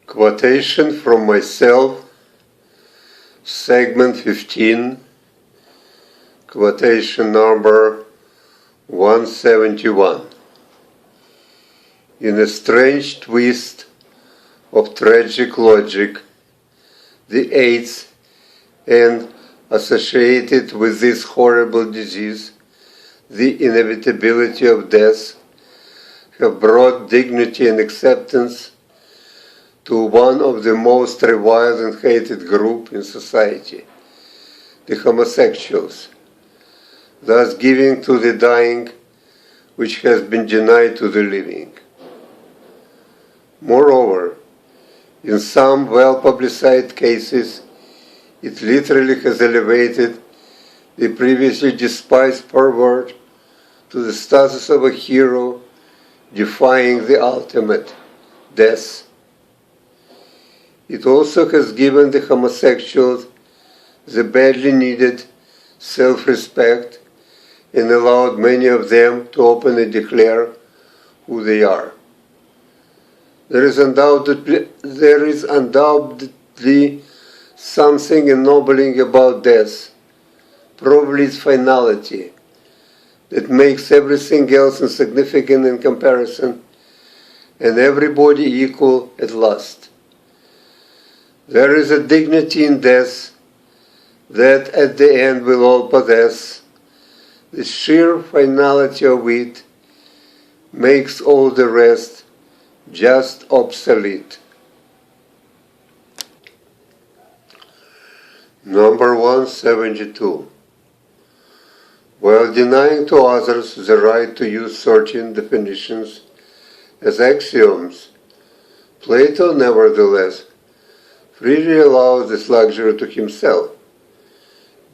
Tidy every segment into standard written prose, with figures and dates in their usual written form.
Quotation from myself, segment 15, quotation number 171. In a strange twist of tragic logic, the AIDS and associated with this horrible disease, the inevitability of death, have brought dignity and acceptance to one of the most reviled and hated group in society, the homosexuals, thus giving to the dying which has been denied to the living. Moreover, in some well-publicized cases, it literally has elevated the previously despised pervert to the status of a hero, defying the ultimate, death. It also has given the homosexuals the badly needed self-respect and allowed many of them to openly declare who they are. There is undoubtedly something ennobling about death, probably its finality, that makes everything else insignificant in comparison and everybody equal at last. There is a dignity in death that at the end will all possess. The sheer finality of it makes all the rest just obsolete. Number 172. While denying to others the right to use certain definitions as axioms, Plato nevertheless freely allows this luxury to himself,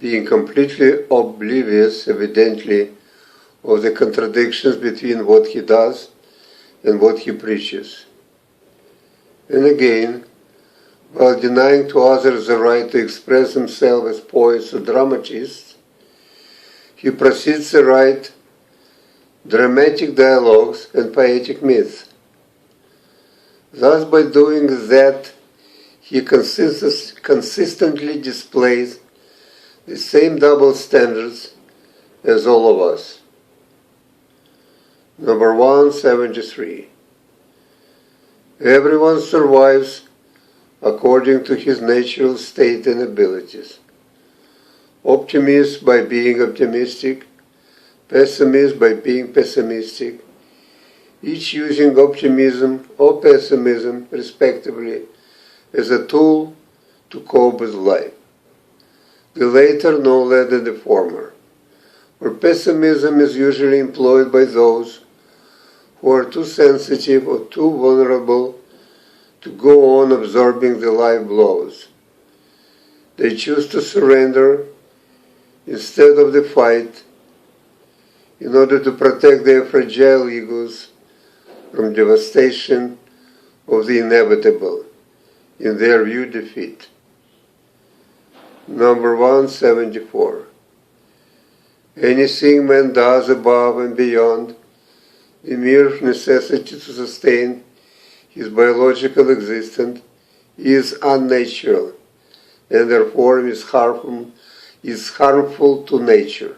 being completely oblivious, evidently, of the contradictions between what he does and what he preaches. And again, while denying to others the right to express himself as poets or dramatists, he proceeds to write dramatic dialogues and poetic myths. Thus, by doing that, he consistently displays the same double standards as all of us. Number 173. Everyone survives according to his natural state and abilities. Optimist by being optimistic, pessimist by being pessimistic, each using optimism or pessimism, respectively, as a tool to cope with life. The latter no less than the former, where pessimism is usually employed by those who are too sensitive or too vulnerable to go on absorbing the life blows. They choose to surrender instead of the fight in order to protect their fragile egos from devastation of the inevitable, in their view defeat. Number 174. Anything man does above and beyond the mere necessity to sustain his biological existence is unnatural and therefore is harmful to nature.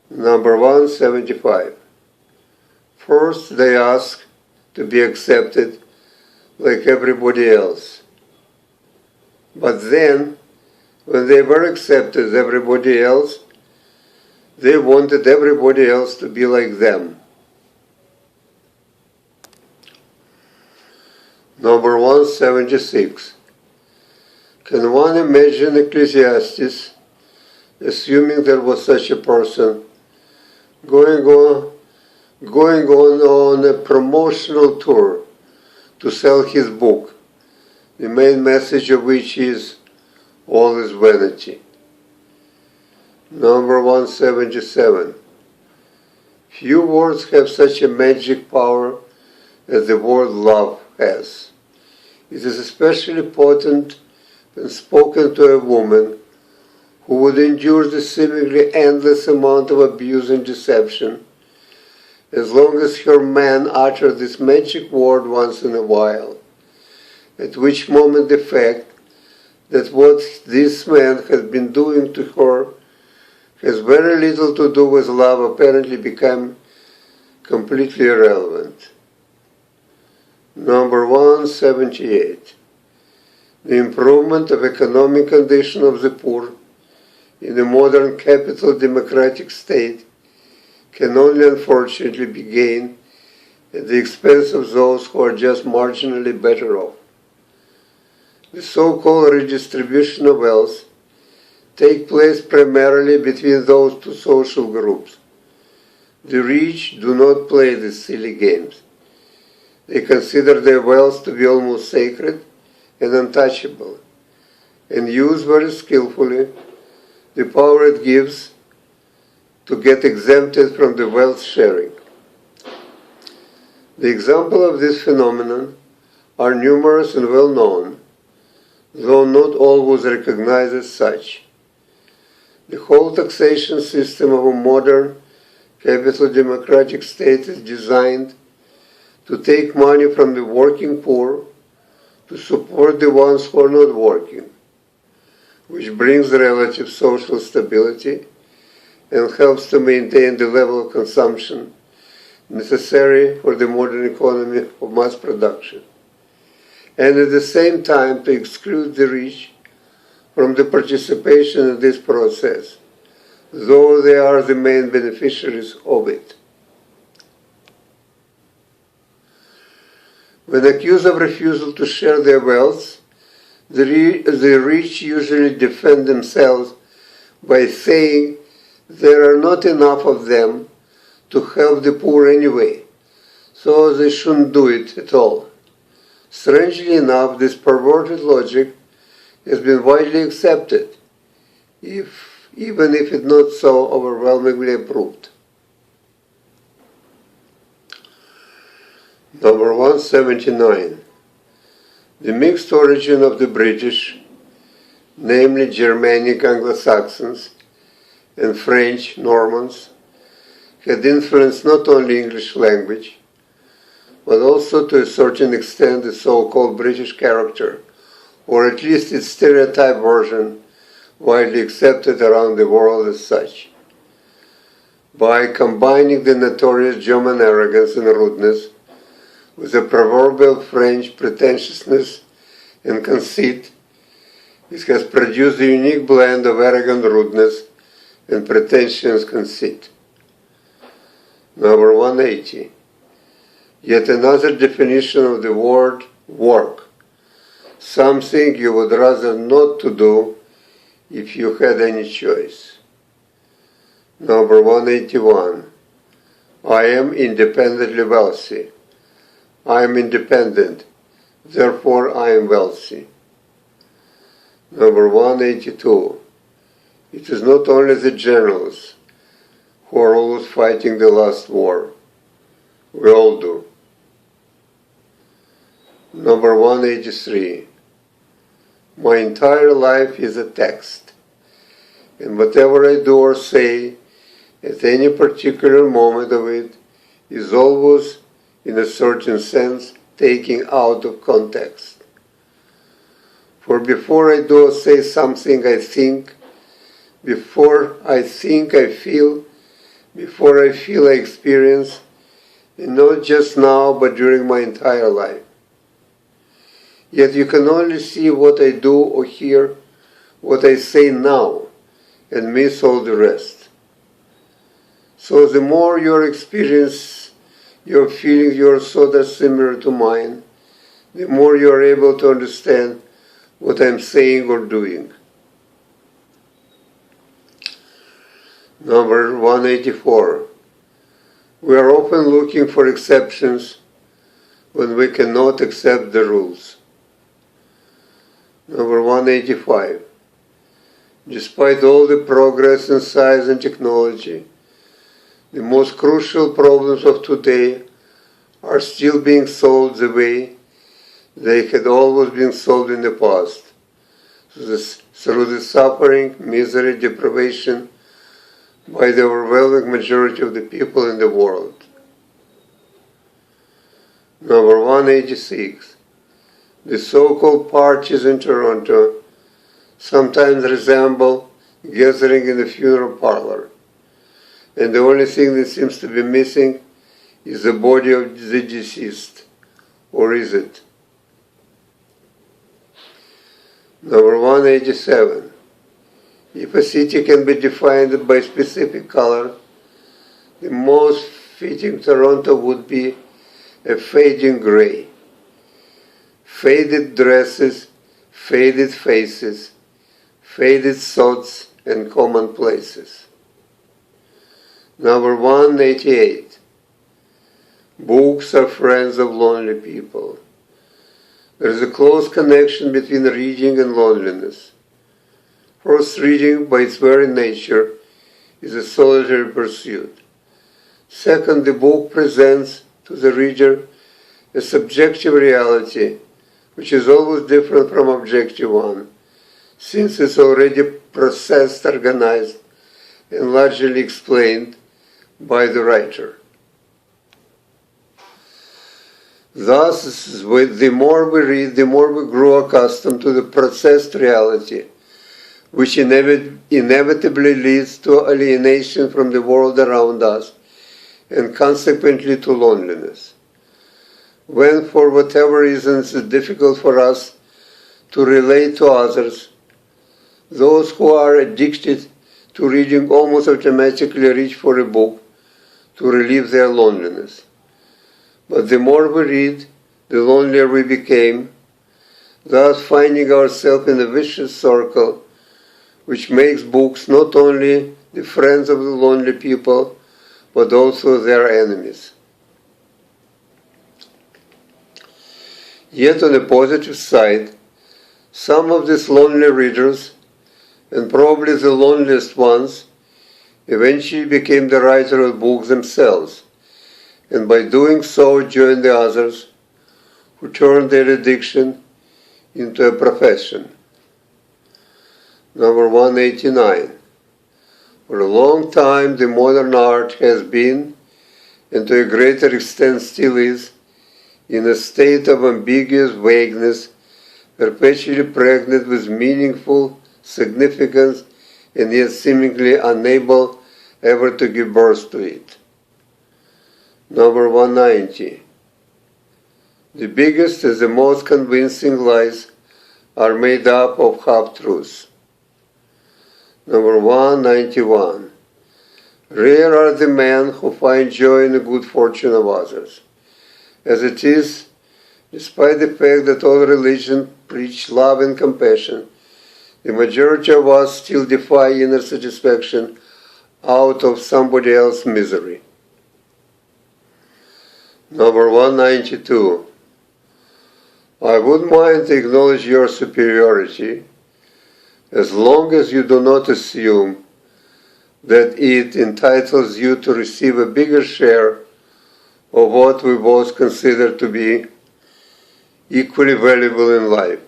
Number 175. First, they ask to be accepted like everybody else. But then, when they were accepted as everybody else, they wanted everybody else to be like them. Number 176. Can one imagine Ecclesiastes, assuming there was such a person, going on a promotional tour to sell his book, the main message of which is all is vanity? Number 177. Few words have such a magic power as the word love has. It is especially potent when spoken to a woman who would endure the seemingly endless amount of abuse and deception as long as her man uttered this magic word once in a while, at which moment the fact that what this man has been doing to her has very little to do with love apparently became completely irrelevant. Number 178. The improvement of economic condition of the poor in a modern capital democratic state can only unfortunately be gained at the expense of those who are just marginally better off. The so-called redistribution of wealth takes place primarily between those two social groups. The rich do not play these silly games. They consider their wealth to be almost sacred and untouchable, and use very skillfully the power it gives to get exempted from the wealth sharing. The examples of this phenomenon are numerous and well known, though not always recognized as such. The whole taxation system of a modern capital democratic state is designed to take money from the working poor to support the ones who are not working, which brings relative social stability and helps to maintain the level of consumption necessary for the modern economy of mass production, and at the same time to exclude the rich from the participation in this process, though they are the main beneficiaries of it. When accused of refusal to share their wealth, the rich usually defend themselves by saying there are not enough of them to help the poor anyway, so they shouldn't do it at all. Strangely enough, this perverted logic has been widely accepted, even if it's not so overwhelmingly approved. Number 179. The mixed origin of the British, namely Germanic Anglo-Saxons and French Normans, had influenced not only English language, but also to a certain extent the so-called British character, or at least its stereotype version, widely accepted around the world as such. By combining the notorious German arrogance and rudeness with the proverbial French pretentiousness and conceit, it has produced a unique blend of arrogant rudeness and pretentious conceit. Number 180. Yet another definition of the word work, something you would rather not to do if you had any choice. Number 181. I am independently wealthy. I am independent, therefore I am wealthy. Number 182. It is not only the generals who are always fighting the last war. We all do. Number 183. My entire life is a text, and whatever I do or say at any particular moment of it is always, in a certain sense, taken out of context. For before I do or say something I think, before I think I feel, before I feel I experience, and not just now but during my entire life. Yet you can only see what I do or hear, what I say now, and miss all the rest. So the more your experience, your feelings, your thoughts are similar to mine, the more you are able to understand what I'm saying or doing. Number 184. We are often looking for exceptions when we cannot accept the rules. Number 185. Despite all the progress in science and technology, the most crucial problems of today are still being solved the way they had always been solved in the past, through the suffering, misery, deprivation by the overwhelming majority of the people in the world. Number 186. The so-called parties in Toronto sometimes resemble gathering in a funeral parlor, and the only thing that seems to be missing is the body of the deceased. Or is it? Number 187. If a city can be defined by a specific color, the most fitting Toronto would be a fading gray. Faded dresses, faded faces, faded thoughts and commonplaces. Number 188. Books are friends of lonely people. There is a close connection between reading and loneliness. First, reading by its very nature is a solitary pursuit. Second, the book presents to the reader a subjective reality which is always different from objective one, since it's already processed, organized, and largely explained by the writer. Thus, the more we read, the more we grow accustomed to the processed reality, which inevitably leads to alienation from the world around us, and consequently to loneliness. When, for whatever reason, it's difficult for us to relate to others, those who are addicted to reading almost automatically reach for a book to relieve their loneliness. But the more we read, the lonelier we became, thus finding ourselves in a vicious circle, which makes books not only the friends of the lonely people, but also their enemies. Yet on the positive side, some of these lonely readers, and probably the loneliest ones, eventually became the writer of books themselves, and by doing so joined the others who turned their addiction into a profession. Number 189. For a long time, the modern art has been, and to a greater extent still is, in a state of ambiguous vagueness, perpetually pregnant with meaningful significance and yet seemingly unable ever to give birth to it. Number 190. The biggest and the most convincing lies are made up of half-truths. Number 191. Rare are the men who find joy in the good fortune of others. As it is, despite the fact that all religions preach love and compassion, the majority of us still defy inner satisfaction out of somebody else's misery. Number 192. I wouldn't mind to acknowledge your superiority as long as you do not assume that it entitles you to receive a bigger share of what we both consider to be equally valuable in life,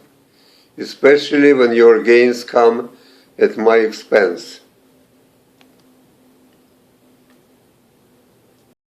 especially when your gains come at my expense.